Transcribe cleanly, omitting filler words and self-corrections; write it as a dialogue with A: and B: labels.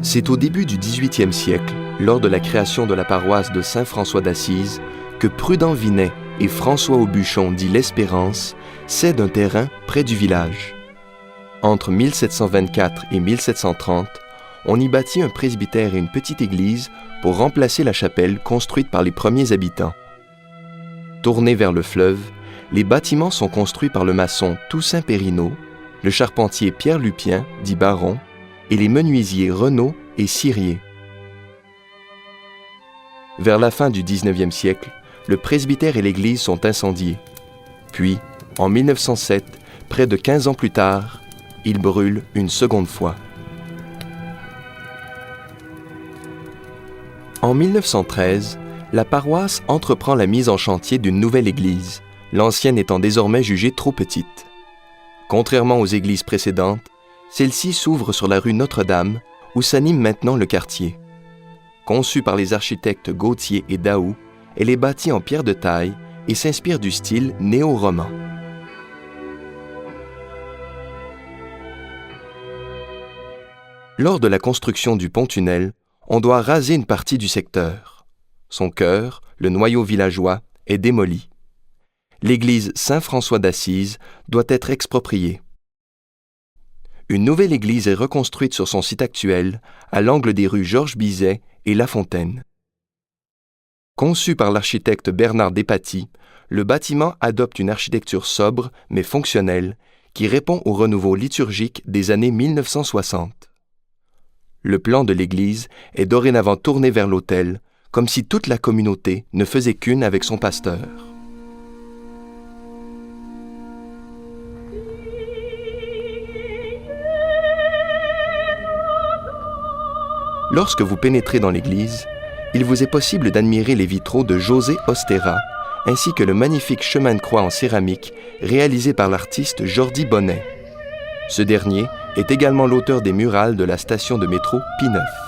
A: C'est au début du XVIIIe siècle, lors de la création de la paroisse de Saint-François d'Assise, que Prudent Vinet et François Aubuchon, dit l'Espérance, cèdent un terrain près du village. Entre 1724 et 1730, on y bâtit un presbytère et une petite église pour remplacer la chapelle construite par les premiers habitants. Tournés vers le fleuve, les bâtiments sont construits par le maçon Toussaint Périneau, le charpentier Pierre Lupien, dit Baron, et les menuisiers Renaud et Sirier. Vers la fin du XIXe siècle, le presbytère et l'église sont incendiés. Puis, en 1907, près de 15 ans plus tard, ils brûlent une seconde fois. En 1913, la paroisse entreprend la mise en chantier d'une nouvelle église, l'ancienne étant désormais jugée trop petite. Contrairement aux églises précédentes, celle-ci s'ouvre sur la rue Notre-Dame, où s'anime maintenant le quartier. Conçue par les architectes Gauthier et Daou, elle est bâtie en pierre de taille et s'inspire du style néo-roman. Lors de la construction du pont-tunnel, on doit raser une partie du secteur. Son cœur, le noyau villageois, est démoli. L'église Saint-François d'Assise doit être expropriée. Une nouvelle église est reconstruite sur son site actuel, à l'angle des rues Georges Bizet et La Fontaine. Conçu par l'architecte Bernard Despatie, le bâtiment adopte une architecture sobre mais fonctionnelle qui répond au renouveau liturgique des années 1960. Le plan de l'église est dorénavant tourné vers l'autel, comme si toute la communauté ne faisait qu'une avec son pasteur. Lorsque vous pénétrez dans l'église, il vous est possible d'admirer les vitraux de José Ostera, ainsi que le magnifique chemin de croix en céramique réalisé par l'artiste Jordi Bonnet. Ce dernier est également l'auteur des murales de la station de métro P9.